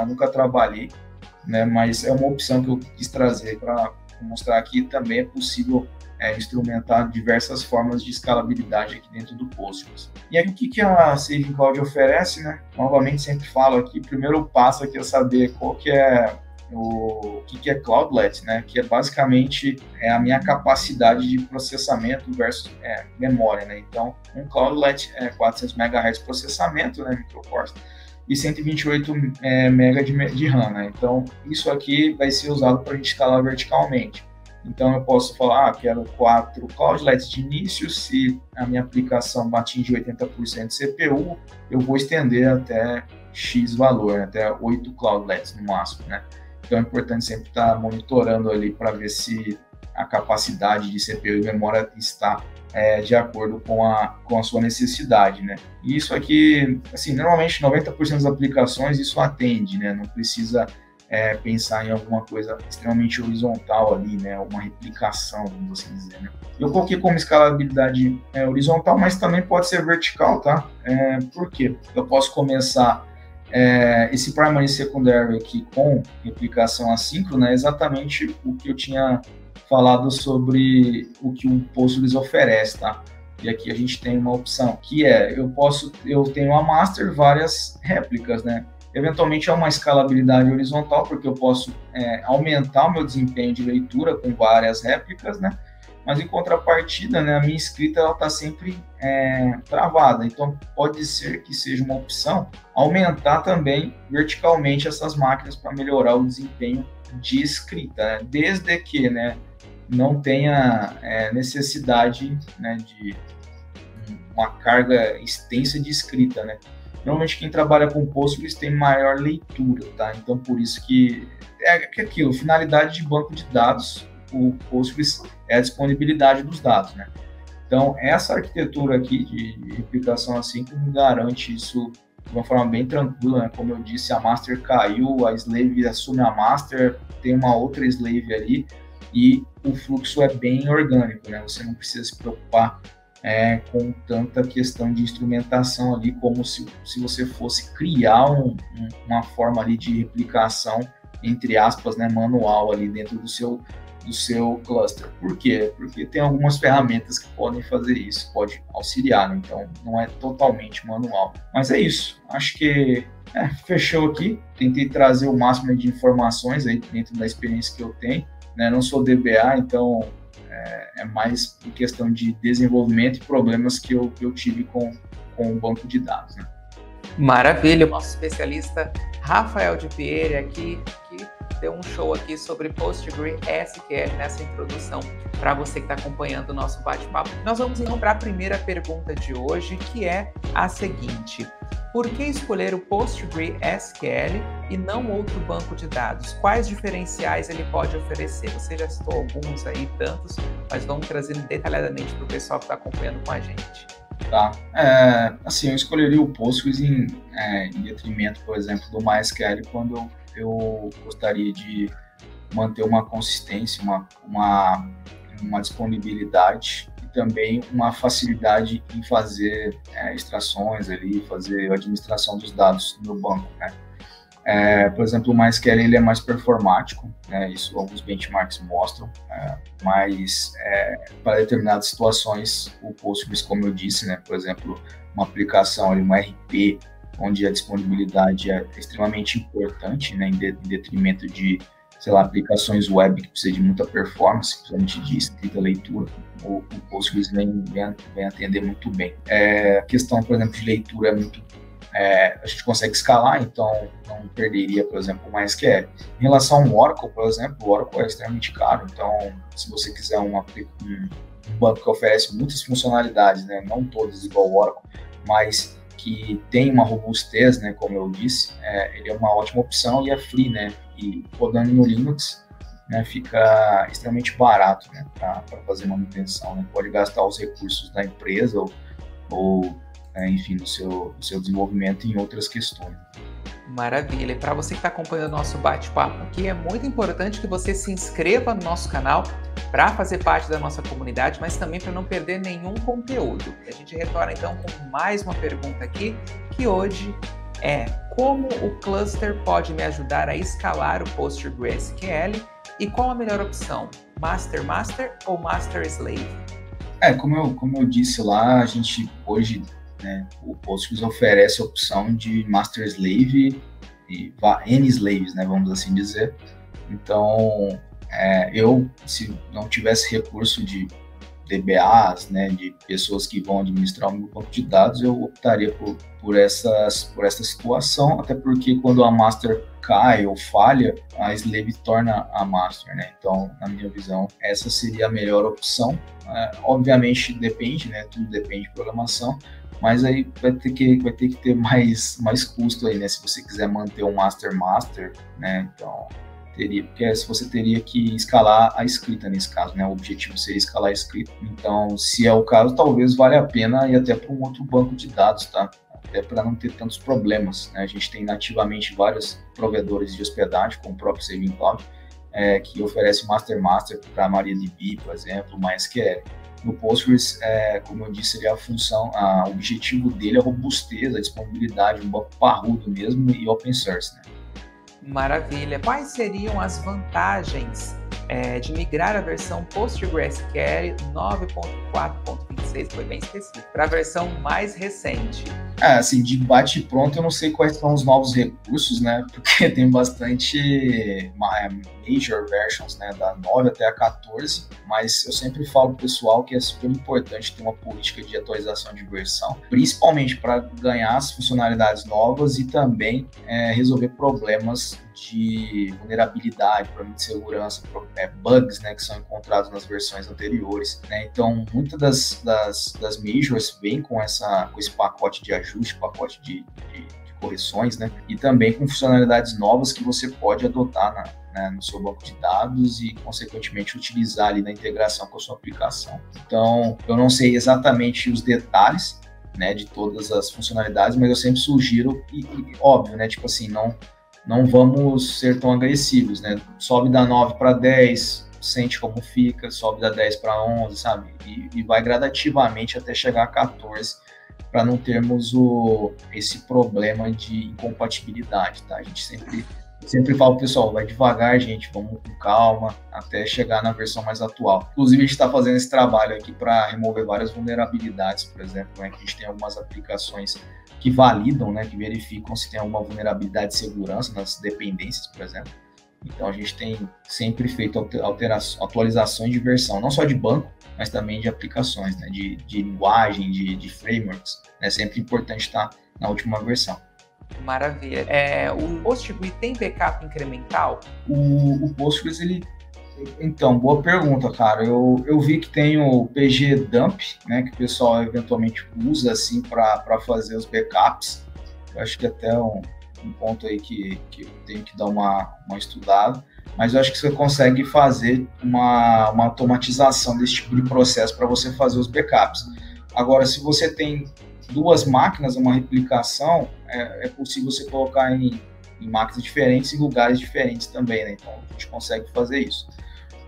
B: nunca trabalhei, né? Mas é uma opção que eu quis trazer para mostrar que também é possível instrumentar diversas formas de escalabilidade aqui dentro do Postgres. E aí, o que a Saving Cloud oferece, né? Novamente, sempre falo aqui, o primeiro passo aqui é saber qual que é o que é Cloudlet, né? Que é basicamente a minha capacidade de processamento versus memória, né? Então, um Cloudlet é 400 MHz de processamento, né? Microcores, e 128 MB de RAM, né? Então, isso aqui vai ser usado para a gente escalar verticalmente. Então, eu posso falar, quero 4 Cloudlets de início, se a minha aplicação atinge 80% de CPU, eu vou estender até X valor, até 8 Cloudlets no máximo, né? Então, é importante sempre estar monitorando ali para ver se a capacidade de CPU e memória está de acordo com a sua necessidade, né? E isso aqui, assim, normalmente 90% das aplicações isso atende, né? Não precisa pensar em alguma coisa extremamente horizontal ali, né? Uma replicação, vamos assim dizer, né? Eu coloquei como escalabilidade horizontal, mas também pode ser vertical, tá? Por quê? Eu posso começar esse primary e secondary aqui com replicação assíncrona, é exatamente o que eu tinha falado sobre o que o Postgres oferece, tá? E aqui a gente tem uma opção, que eu tenho a master, várias réplicas, né? Eventualmente é uma escalabilidade horizontal, porque eu posso aumentar o meu desempenho de leitura com várias réplicas, né? Mas em contrapartida, né, a minha escrita está sempre travada. Então, pode ser que seja uma opção aumentar também verticalmente essas máquinas para melhorar o desempenho de escrita, né? Desde que não tenha necessidade, né, de uma carga extensa de escrita, né? Normalmente quem trabalha com Postgres tem maior leitura, tá? Então por isso que aquilo, finalidade de banco de dados, o Postgres é a disponibilidade dos dados, né? Então essa arquitetura aqui de replicação assíncrona garante isso de uma forma bem tranquila, né? Como eu disse, a master caiu, a slave assume a master, tem uma outra slave ali e o fluxo é bem orgânico, né? Você não precisa se preocupar com tanta questão de instrumentação ali, como se você fosse criar uma forma ali de replicação, entre aspas, né, manual ali dentro do do seu cluster. Por quê? Porque tem algumas ferramentas que podem fazer isso, pode auxiliar, né? Então não é totalmente manual. Mas é isso, acho que fechou aqui. Tentei trazer o máximo de informações aí dentro da experiência que eu tenho, né? Não sou DBA, então é mais em questão de desenvolvimento e problemas que eu tive com o banco de dados, né?
A: Maravilha, o nosso especialista Rafael de Pierre aqui, que deu um show aqui sobre PostgreSQL nessa introdução para você que está acompanhando o nosso bate-papo. Nós vamos então para a primeira pergunta de hoje, que é a seguinte: por que escolher o PostgreSQL e não outro banco de dados? Quais diferenciais ele pode oferecer? Você já citou alguns aí, tantos, mas vamos trazendo detalhadamente para o pessoal que está acompanhando com a gente.
B: Tá. Assim, eu escolheria o Postgres em detrimento, por exemplo, do MySQL quando eu gostaria de manter uma consistência, uma disponibilidade e também uma facilidade em fazer extrações ali, fazer a administração dos dados no banco, né? Por exemplo, o MySQL ele é mais performático, né? Isso alguns benchmarks mostram, mas para determinadas situações, o Postgres, como eu disse, né? Por exemplo, uma aplicação, uma RP, onde a disponibilidade é extremamente importante, né? Em detrimento de, sei lá, aplicações web que precisam de muita performance, principalmente de escrita e leitura, o Postgres vem atender muito bem. A questão, por exemplo, de leitura é muito a gente consegue escalar, então não perderia, por exemplo, o MySQL. Em relação ao Oracle, por exemplo, o Oracle é extremamente caro, então se você quiser um banco que oferece muitas funcionalidades, né, não todas igual o Oracle, mas que tem uma robustez, né, como eu disse, ele é uma ótima opção e é free, né, e rodando no Linux, né, fica extremamente barato, né, para fazer manutenção, né, pode gastar os recursos da empresa ou enfim, do seu desenvolvimento em outras questões.
A: Maravilha! E para você que está acompanhando o nosso bate-papo aqui, é muito importante que você se inscreva no nosso canal para fazer parte da nossa comunidade, mas também para não perder nenhum conteúdo. A gente retorna então com mais uma pergunta aqui, que hoje é: como o cluster pode me ajudar a escalar o PostgreSQL e qual a melhor opção? Master ou Master Slave?
B: Como eu disse lá, a gente hoje, né, o Postgres oferece a opção de Master Slave e N slaves, né, vamos assim dizer. Então, se não tivesse recurso de DBAs, né, de pessoas que vão administrar o meu banco de dados, eu optaria por essa situação, até porque quando a Master cai ou falha, a Slave torna a Master, né? Então, na minha visão, essa seria a melhor opção. Obviamente depende, né? Tudo depende de programação, mas aí vai ter que ter mais custo aí, né? Se você quiser manter um Master, né? Então, porque você teria que escalar a escrita nesse caso, né? O objetivo seria escalar a escrita. Então, se é o caso, talvez valha a pena ir até para um outro banco de dados, tá? Até para não ter tantos problemas, né? A gente tem nativamente vários provedores de hospedagem, como o próprio Saving Cloud, que oferece Master para MariaDB, por exemplo, MySQL. No Postgres, como eu disse, seria o objetivo dele é a robustez, a disponibilidade, um banco parrudo mesmo e open source, né?
A: Maravilha! Quais seriam as vantagens de migrar a versão PostgreSQL 9.4.26, foi bem específico, para a versão mais recente?
B: Assim, de bate pronto, eu não sei quais são os novos recursos, né? Porque tem bastante major versions, né? Da 9 até a 14, mas eu sempre falo pro pessoal que é super importante ter uma política de atualização de versão, principalmente para ganhar as funcionalidades novas e também resolver problemas de vulnerabilidade, problemas de segurança, bugs, né, que são encontrados nas versões anteriores, né? Então, muitas das majors vêm com esse pacote de ajuste, pacote de correções, né? E também com funcionalidades novas que você pode adotar no seu banco de dados e, consequentemente, utilizar ali na integração com a sua aplicação. Então, eu não sei exatamente os detalhes, né, de todas as funcionalidades, mas eu sempre sugiro, e óbvio, né, tipo assim, não vamos ser tão agressivos, né? Sobe da 9 para 10, sente como fica, sobe da 10 para 11, sabe? E vai gradativamente até chegar a 14, para não termos esse problema de incompatibilidade, tá? A gente sempre Eu sempre falo, pessoal, vai devagar, gente, vamos com calma, até chegar na versão mais atual. Inclusive, a gente está fazendo esse trabalho aqui para remover várias vulnerabilidades, por exemplo, né, que a gente tem algumas aplicações que validam, né, que verificam se tem alguma vulnerabilidade de segurança nas dependências, por exemplo. Então, a gente tem sempre feito atualizações de versão, não só de banco, mas também de aplicações, né, de linguagem, de frameworks. É sempre importante estar na última versão.
A: Maravilha. O Postgres tem backup incremental?
B: O Postgres, Então, boa pergunta, cara. Eu vi que tem o PG Dump, né, que o pessoal eventualmente usa, assim, para fazer os backups. Eu acho que até um ponto aí que eu tenho que dar uma estudada. Mas eu acho que você consegue fazer uma automatização desse tipo de processo para você fazer os backups. Agora, se você tem duas máquinas, uma replicação, é possível você colocar em máquinas diferentes e lugares diferentes também, né? Então, a gente consegue fazer isso,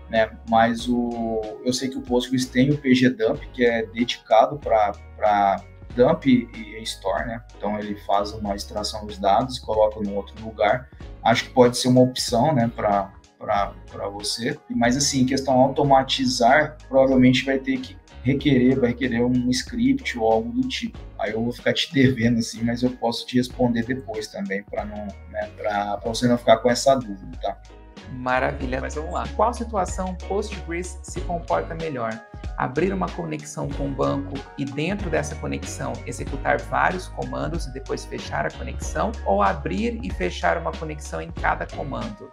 B: né? Mas eu sei que o Postgres tem o PG Dump, que é dedicado para dump e store, né? Então, ele faz uma extração dos dados e coloca num outro lugar. Acho que pode ser uma opção, né, para você. Mas, assim, em questão de automatizar, provavelmente vai requerer um script ou algo do tipo. Aí eu vou ficar te devendo, assim, mas eu posso te responder depois também, para você não ficar com essa dúvida, tá?
A: Maravilha, mas vamos lá. Qual situação Postgres se comporta melhor? Abrir uma conexão com o banco e dentro dessa conexão executar vários comandos e depois fechar a conexão? Ou abrir e fechar uma conexão em cada comando?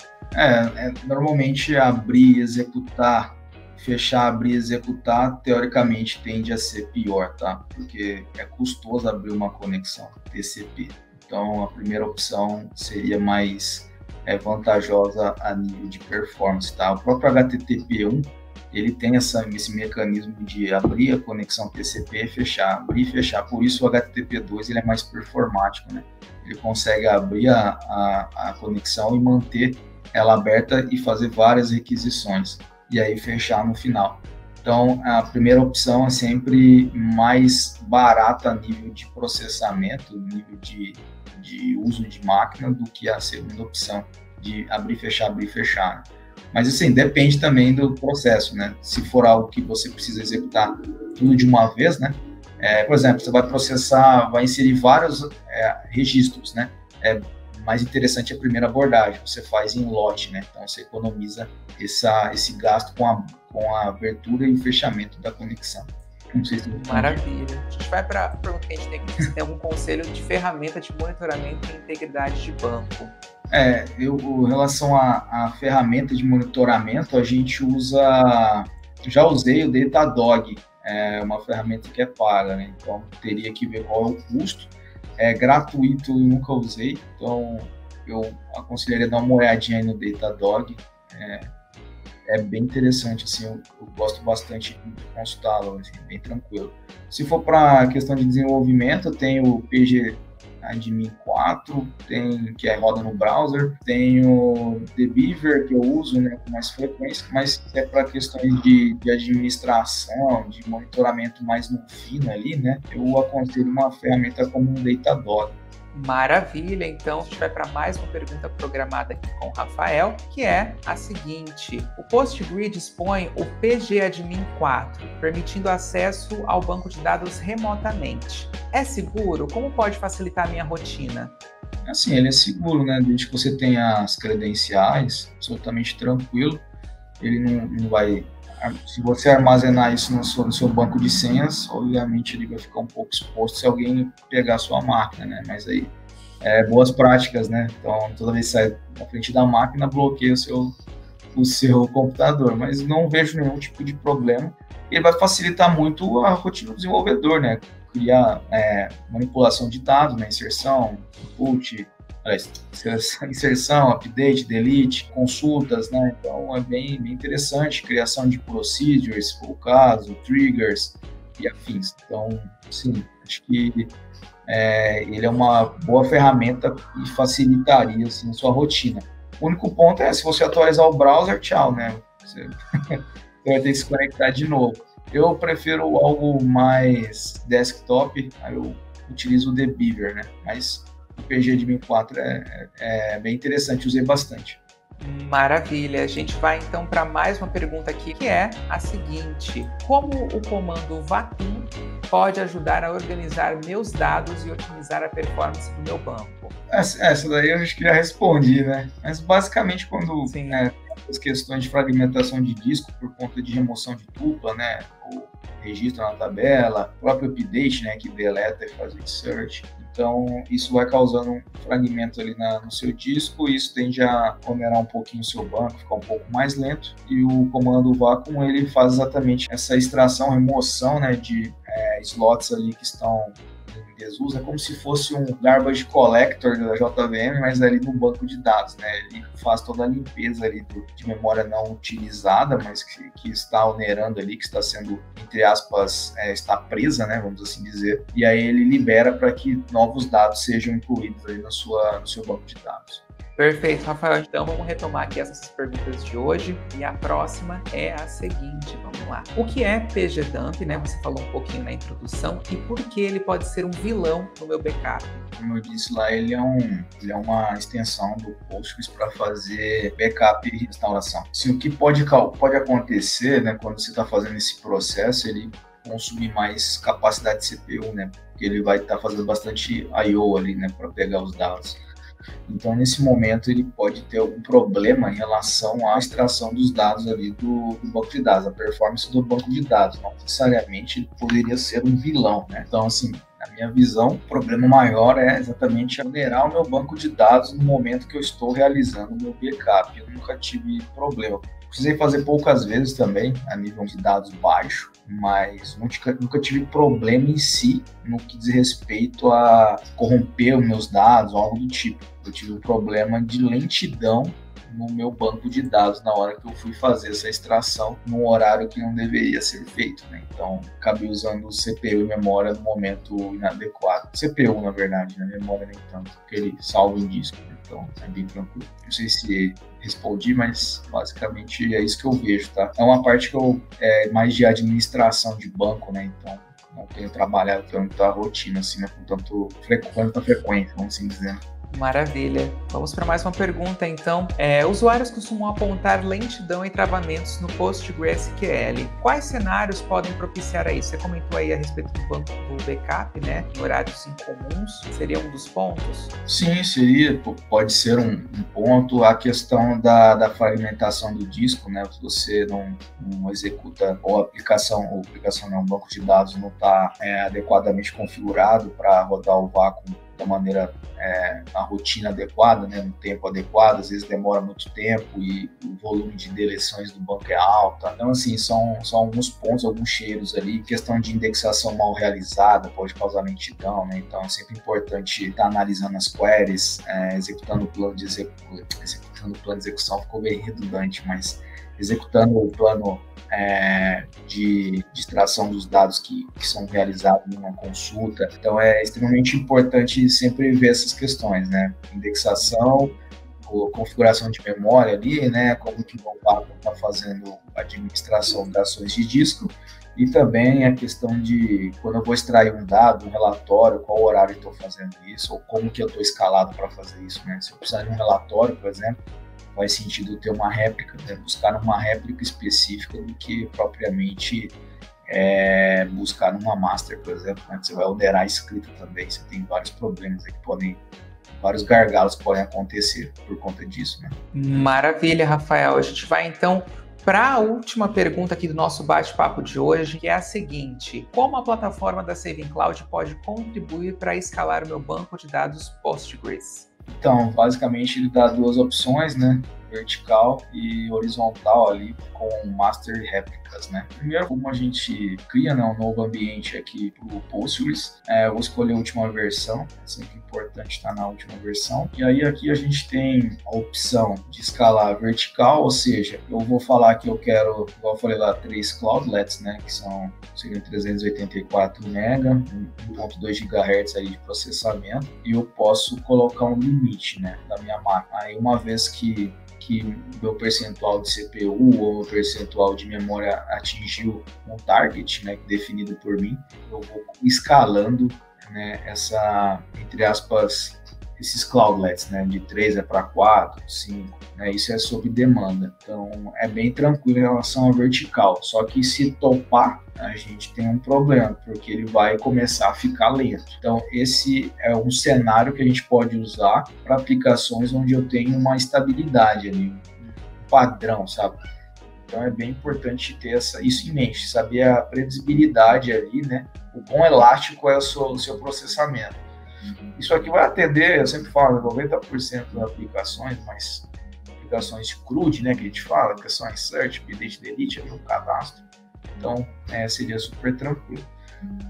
B: Normalmente abrir e executar, fechar, abrir e executar, teoricamente tende a ser pior, tá? Porque é custoso abrir uma conexão TCP. Então, a primeira opção seria mais vantajosa a nível de performance, tá? O próprio HTTP1, ele tem esse mecanismo de abrir a conexão TCP e fechar, abrir e fechar. Por isso, o HTTP2 ele é mais performático, né? Ele consegue abrir a conexão e manter ela aberta e fazer várias requisições, e aí fechar no final. Então, a primeira opção é sempre mais barata a nível de processamento, nível de uso de máquina, do que a segunda opção de abrir, fechar. Mas, assim, depende também do processo, né? Se for algo que você precisa executar tudo de uma vez, né? Por exemplo, você vai inserir vários registros, né? Mais interessante a primeira abordagem, você faz em lote, né? Então, você economiza esse gasto com a abertura e o fechamento da conexão. Não sei se
A: Maravilha. A gente vai para a pergunta que a gente tem aqui. Você tem algum conselho de ferramenta de monitoramento e integridade de banco?
B: Em relação à ferramenta de monitoramento, a gente já usei o Datadog, uma ferramenta que é paga, né? Então, teria que ver qual é o custo. É gratuito, eu nunca usei, então eu aconselharia dar uma olhadinha aí no Datadog. É bem interessante, assim, eu gosto bastante de consultá-lo, assim, bem tranquilo. Se for para questão de desenvolvimento, tem o PG Admin 4, que roda no browser, tem o The Beaver, que eu uso, né, com mais frequência, mas se é para questões de administração, de monitoramento mais no fino ali, né, eu aconselho uma ferramenta como um Datadog.
A: Maravilha, então a gente vai para mais uma pergunta programada aqui com o Rafael, que é a seguinte: o Postgres dispõe o PGAdmin 4, permitindo acesso ao banco de dados remotamente. É seguro? Como pode facilitar a minha rotina?
B: Assim, ele é seguro, né? Desde que você tenha as credenciais, absolutamente tranquilo. Ele não vai... Se você armazenar isso no seu banco de senhas, obviamente ele vai ficar um pouco exposto se alguém pegar a sua máquina, né? Mas aí, boas práticas, né? Então, toda vez que sai na frente da máquina, bloqueia o seu computador. Mas não vejo nenhum tipo de problema. Ele vai facilitar muito a rotina do desenvolvedor, né? Criar manipulação de dados, né? Inserção, input, inserção, update, delete, consultas, né? Então é bem interessante, criação de procedures, se for o caso, triggers e afins. Então, sim, acho que ele é uma boa ferramenta e facilitaria assim, a sua rotina. O único ponto é, se você atualizar o browser, tchau, né? Você vai ter que se conectar de novo. Eu prefiro algo mais desktop, aí eu utilizo o The Beaver, né? Mas o PG-Admin 4 é bem interessante, usei bastante.
A: Maravilha. A gente vai então para mais uma pergunta aqui, que é a seguinte: como o comando vacuum pode ajudar a organizar meus dados e otimizar a performance do meu banco?
B: Essa daí eu acho que já respondi, né? Mas basicamente quando as questões de fragmentação de disco por conta de remoção de tupla, né? O registro na tabela, o próprio update, né? Que deleta e faz insert. Então, isso vai causando um fragmento ali no seu disco, e isso tende a onerar um pouquinho o seu banco, ficar um pouco mais lento, e o comando vacuum, ele faz exatamente essa extração, remoção, né, de slots ali que estão em desuso. É como se fosse um garbage collector da JVM, mas ali no banco de dados, né? Ele faz toda a limpeza ali de memória não utilizada, mas que está onerando ali, que está sendo, entre aspas, está presa, né? Vamos assim dizer. E aí ele libera para que novos dados sejam incluídos ali no seu banco de dados.
A: Perfeito, Rafael. Então vamos retomar aqui essas perguntas de hoje, e a próxima é a seguinte, vamos lá. O que é PGDump, né? Você falou um pouquinho na introdução, e por que ele pode ser um vilão no meu backup?
B: Como eu disse lá, ele é uma extensão do Postgres para fazer backup e restauração. Assim, o que pode acontecer, né, quando você está fazendo esse processo, ele consumir mais capacidade de CPU, né? Porque ele vai estar fazendo bastante I/O ali, né, para pegar os dados. Então, nesse momento, ele pode ter algum problema em relação à extração dos dados ali do banco de dados, a performance do banco de dados. Não necessariamente ele poderia ser um vilão, né? Então, assim, na minha visão, o problema maior é exatamente onerar o meu banco de dados no momento que eu estou realizando o meu backup. Eu nunca tive problema. Precisei fazer poucas vezes também, a nível de dados baixo, mas nunca tive problema em si no que diz respeito a corromper os meus dados ou algo do tipo. Eu tive um problema de lentidão no meu banco de dados na hora que eu fui fazer essa extração num horário que não deveria ser feito, né? Então, acabei usando o CPU e memória no momento inadequado. CPU, na verdade, né? Memória nem tanto, porque ele salva em disco, né? Então, é bem tranquilo. Não sei se respondi, mas basicamente é isso que eu vejo, tá? É uma parte que eu mais de administração de banco, né? Então, não tenho trabalhado tanto a rotina, assim, né? Com tanta frequência, vamos assim dizer.
A: Maravilha. Vamos para mais uma pergunta, então. Usuários costumam apontar lentidão e travamentos no PostgreSQL. Quais cenários podem propiciar a isso? Você comentou aí a respeito do banco do backup, né? Em horários incomuns. Seria um dos pontos?
B: Sim, pode ser um ponto. A questão da fragmentação do disco, né? Se você não executa, ou o banco de dados não está adequadamente configurado para rodar o vácuo da maneira, na rotina adequada, né, no tempo adequado, às vezes demora muito tempo e o volume de deleções do banco é alto. Então, assim, são alguns pontos, alguns cheiros ali. Questão de indexação mal realizada pode causar lentidão, né? Então, é sempre importante estar analisando as queries, executando o plano de execução, ficou bem redundante, mas executando o plano de extração dos dados que são realizados numa consulta. Então, é extremamente importante sempre ver essas questões, né? Indexação, configuração de memória ali, né? Como que o banco está fazendo a administração das ações de disco, e também a questão de quando eu vou extrair um dado, um relatório, qual horário eu estou fazendo isso, ou como que eu estou escalado para fazer isso, né? Se eu precisar de um relatório, por exemplo, faz sentido ter uma réplica, né? Buscar uma réplica específica do que propriamente buscar numa master, por exemplo, né? Você vai onerar a escrita também, você tem vários problemas aí vários gargalos que podem acontecer por conta disso, né?
A: Maravilha, Rafael. A gente vai então para a última pergunta aqui do nosso bate-papo de hoje, que é a seguinte: como a plataforma da Saving Cloud pode contribuir para escalar o meu banco de dados Postgres?
B: Então, basicamente, ele dá duas opções, né? Vertical e horizontal ali com master réplicas, né? Primeiro, como a gente cria, né, um novo ambiente aqui para o Postgres, eu vou escolher a última versão, é sempre importante estar na última versão. E aí aqui a gente tem a opção de escalar vertical, ou seja, eu vou falar que eu quero, igual eu falei lá, 3 cloudlets, né, que seriam 384 MB, 1.2 GHz aí de processamento, e eu posso colocar um limite, né, da minha máquina. Aí uma vez que meu percentual de CPU ou meu percentual de memória atingiu um target, né, definido por mim, eu vou escalando, né, essa, entre aspas, esses cloudlets, né, de 3 para 4, 5, né, isso é sob demanda. Então, é bem tranquilo em relação à vertical. Só que se topar, a gente tem um problema, porque ele vai começar a ficar lento. Então, esse é um cenário que a gente pode usar para aplicações onde eu tenho uma estabilidade ali, um padrão, sabe? Então, é bem importante ter isso em mente, saber a previsibilidade ali, né? O quão elástico é o seu processamento. Isso aqui vai atender, eu sempre falo, 90% das aplicações, mas aplicações de CRUD, né, que a gente fala, aplicações Search, Update, Delete, ali um cadastro. Então, seria super tranquilo.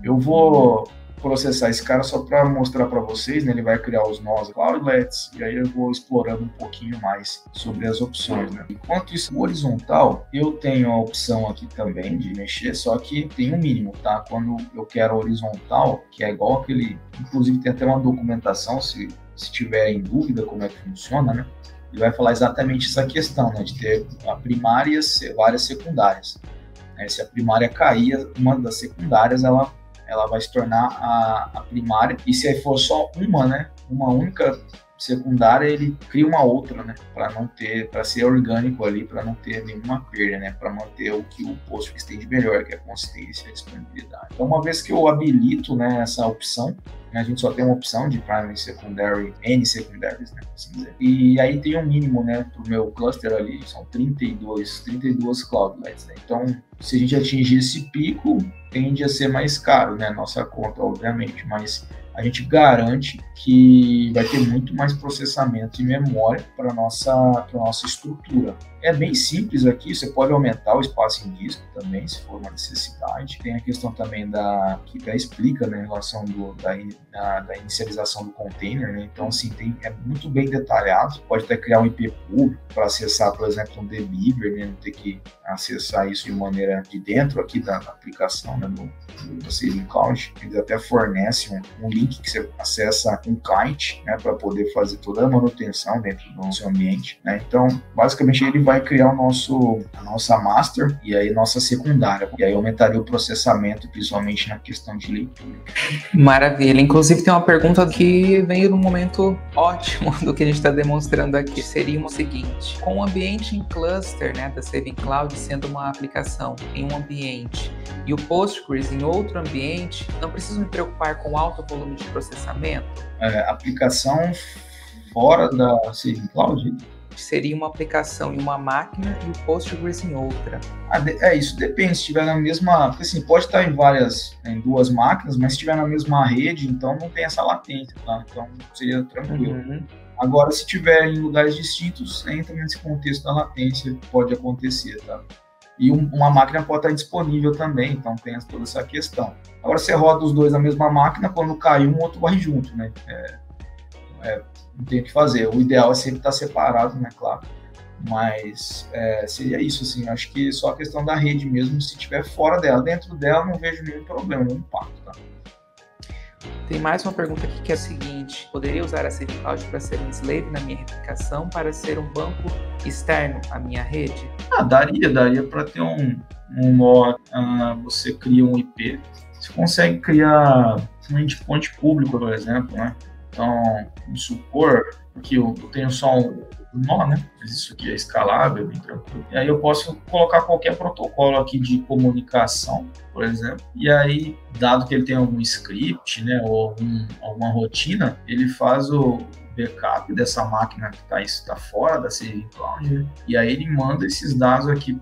B: Eu vou processar esse cara só para mostrar para vocês, né? Ele vai criar os nós cloudlets e aí eu vou explorando um pouquinho mais sobre as opções, né? Enquanto isso, horizontal, eu tenho a opção aqui também de mexer, só que tem um mínimo, tá? Quando eu quero horizontal, que é igual aquele, inclusive tem até uma documentação, se tiver em dúvida como é que funciona, né? Ele vai falar exatamente essa questão, né? De ter a primária e várias secundárias. Se a primária cair, uma das secundárias, ela vai se tornar a primária, e se aí for só uma, né, uma única secundária, ele cria uma outra, né, para ser orgânico ali, para não ter nenhuma perda, né, para manter o que o Postgres tem de melhor, que é a consistência e a disponibilidade. Então, uma vez que eu habilito, né, essa opção, a gente só tem uma opção de primary, secondary, N secondaries, né, assim dizer. E aí tem um mínimo, né, pro meu cluster ali, são 32 cloudlets, né. Então, se a gente atingir esse pico, tende a ser mais caro, né, nossa conta, obviamente, mas a gente garante que vai ter muito mais processamento e memória para nossa estrutura. É bem simples aqui, você pode aumentar o espaço em disco também, se for uma necessidade. Tem a questão também que até explica, né, em relação da inicialização do container, né? Então, assim, é muito bem detalhado. Pode até criar um IP público para acessar, por exemplo, um delivery, né? Não ter que acessar isso de maneira de dentro aqui da aplicação, né, do Saving Cloud. Eles até fornecem um link que você acessa um client, né, para poder fazer toda a manutenção dentro do seu ambiente, né? Então, basicamente, ele vai criar a nossa master e aí nossa secundária. E aí aumentaria o processamento, principalmente na questão de leitura.
A: Maravilha. Inclusive, tem uma pergunta que veio num momento ótimo do que a gente está demonstrando aqui. Seria o seguinte: com o ambiente em cluster, né, da Saving Cloud sendo uma aplicação em um ambiente e o Postgres em outro ambiente, não preciso me preocupar com alto volume de processamento?
B: Aplicação fora da Saving Cloud?
A: Seria uma aplicação em uma máquina e o Postgres em outra.
B: Isso depende, se estiver na mesma... Porque assim, pode estar em duas máquinas, mas se estiver na mesma rede, então não tem essa latência, tá? Então seria tranquilo. Uhum. Agora, se estiver em lugares distintos, entra nesse contexto da latência, pode acontecer, tá? E uma máquina pode estar disponível também, então tem toda essa questão. Agora, você roda os dois na mesma máquina, quando cai um, o outro vai junto, né? Não tem o que fazer. O ideal é sempre estar separado, né, claro. Mas seria isso, assim. Acho que só a questão da rede mesmo, se estiver fora dela. Dentro dela, não vejo nenhum problema, nenhum impacto, tá?
A: Tem mais uma pergunta aqui que é a seguinte: poderia usar a Saving Cloud para ser um slave na minha replicação para ser um banco externo à minha rede?
B: Daria para ter um nó. Você cria um IP, você consegue criar um endpoint público, por exemplo, né? Então, vamos supor que eu tenho só um nó, né? Mas isso aqui é escalável, bem tranquilo. E aí eu posso colocar qualquer protocolo aqui de comunicação, por exemplo. E aí, dado que ele tem algum script, né, ou alguma rotina, ele faz o backup dessa máquina que está fora da Saving Cloud, né? E aí ele manda esses dados aqui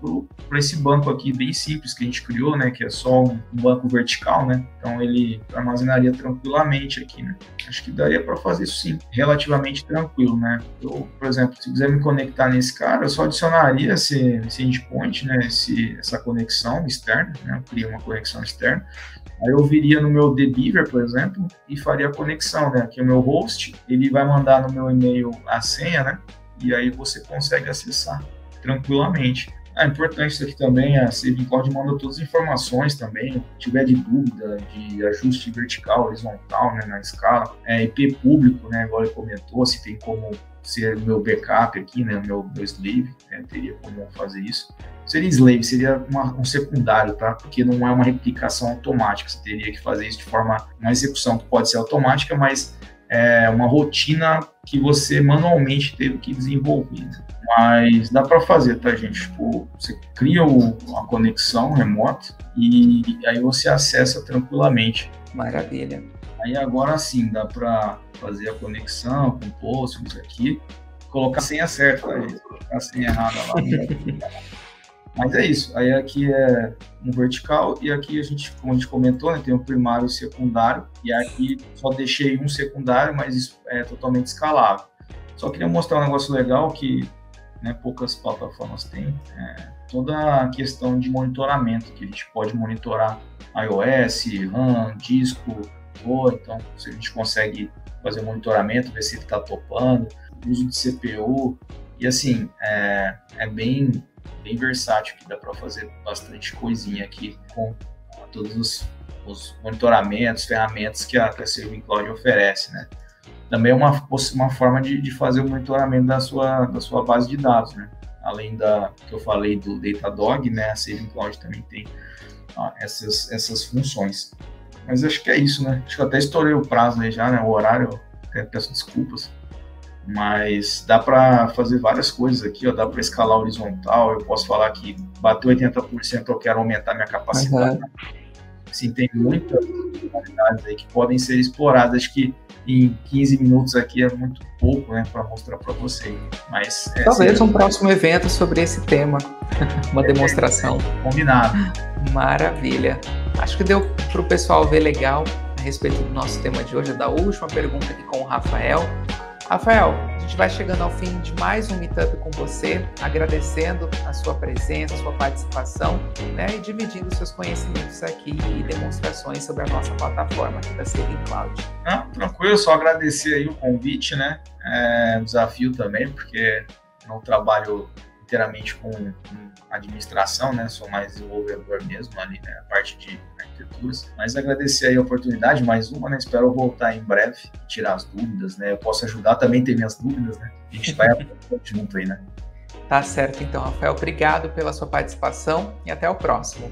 B: para esse banco aqui bem simples que a gente criou, né, que é só um banco vertical, né? Então ele armazenaria tranquilamente aqui, né? Acho que daria para fazer isso sim, relativamente tranquilo, né? Eu, por exemplo, se quiser me conectar nesse cara, eu só adicionaria esse endpoint, né, essa conexão externa, né? Eu crio uma conexão externa. Aí eu viria no meu Debiver, por exemplo, e faria a conexão, né? Aqui é o meu host, ele vai mandar no meu e-mail a senha, né? E aí você consegue acessar tranquilamente. Importante isso aqui também, a Saving Cloud manda todas as informações também, se tiver de dúvida de ajuste vertical, horizontal, né, na escala, IP público, né, agora ele comentou, se tem como ser meu backup aqui, né, meu slave, né, teria como fazer isso. Seria slave, seria um secundário, tá? Porque não é uma replicação automática, você teria que fazer isso de forma, uma execução que pode ser automática, mas uma rotina que você manualmente teve que desenvolver. Mas dá para fazer, tá, gente? Tipo, você cria a conexão remota e aí você acessa tranquilamente.
A: Maravilha.
B: Aí agora sim, dá para fazer a conexão com o Postgres aqui, colocar a senha certa, tá, gente? Colocar a senha errada lá. Mas é isso. Aí aqui é um vertical e aqui como a gente comentou, né, tem um primário e o secundário. E aqui só deixei um secundário, mas isso é totalmente escalável. Só queria mostrar um negócio legal que, né, poucas plataformas têm. Toda a questão de monitoramento, que a gente pode monitorar iOS, RAM, disco, então se a gente consegue fazer um monitoramento, ver se ele está topando, uso de CPU, e assim, é bem versátil, que dá para fazer bastante coisinha aqui com todos os monitoramentos, ferramentas que a Saving Cloud oferece, né? Também é uma forma de fazer o monitoramento da sua base de dados, né? Além que eu falei do Datadog, né? A Saving Cloud também tem essas funções. Mas acho que é isso, né? Acho que eu até estourei o prazo aí já, né? O horário, até peço desculpas. Mas dá para fazer várias coisas aqui, ó. Dá para escalar horizontal. Eu posso falar que bateu 80%, eu quero aumentar minha capacidade. Uhum. Assim, tem muitas funcionalidades aí que podem ser exploradas. Acho que em 15 minutos aqui é muito pouco, né, para mostrar para vocês. Mas
A: talvez um próximo evento sobre esse tema, uma demonstração.
B: Combinado.
A: Maravilha. Acho que deu para o pessoal ver legal a respeito do nosso tema de hoje, da última pergunta aqui com o Rafael. Rafael, a gente vai chegando ao fim de mais um Meetup com você, agradecendo a sua presença, a sua participação, né, e dividindo seus conhecimentos aqui e demonstrações sobre a nossa plataforma aqui da Saving Cloud.
B: Tranquilo, só agradecer aí o convite, né? É um desafio também, porque não trabalho inteiramente com administração, né? Sou mais desenvolvedor mesmo ali, né? A parte de arquiteturas. Mas agradecer aí a oportunidade, mais uma, né? Espero voltar em breve e tirar as dúvidas, né? Eu posso ajudar também, ter minhas dúvidas, né? A gente vai aprender junto aí, né?
A: Tá certo, então, Rafael. Obrigado pela sua participação e até o próximo.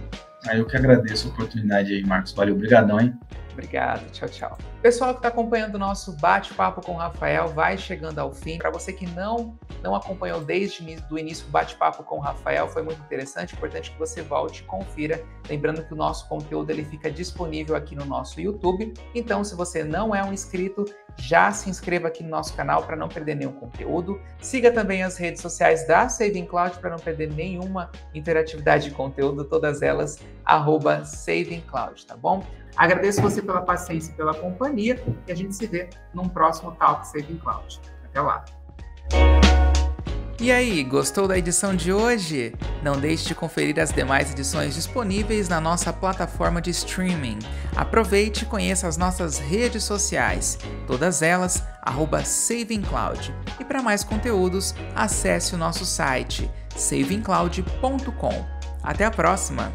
B: Eu que agradeço a oportunidade aí, Marcos. Valeu, brigadão, hein?
A: Obrigado, tchau, tchau. Pessoal que está acompanhando o nosso bate-papo com o Rafael, vai chegando ao fim. Para você que não acompanhou desde o início do bate-papo com o Rafael, foi muito interessante, importante que você volte e confira. Lembrando que o nosso conteúdo ele fica disponível aqui no nosso YouTube. Então, se você não é um inscrito, já se inscreva aqui no nosso canal para não perder nenhum conteúdo. Siga também as redes sociais da Saving Cloud para não perder nenhuma interatividade de conteúdo, todas elas @SavingCloud, tá bom? Agradeço você pela paciência e pela companhia e a gente se vê num próximo Talk Saving Cloud. Até lá! E aí, gostou da edição de hoje? Não deixe de conferir as demais edições disponíveis na nossa plataforma de streaming. Aproveite e conheça as nossas redes sociais, todas elas @SavingCloud. E para mais conteúdos, acesse o nosso site savingcloud.com. Até a próxima!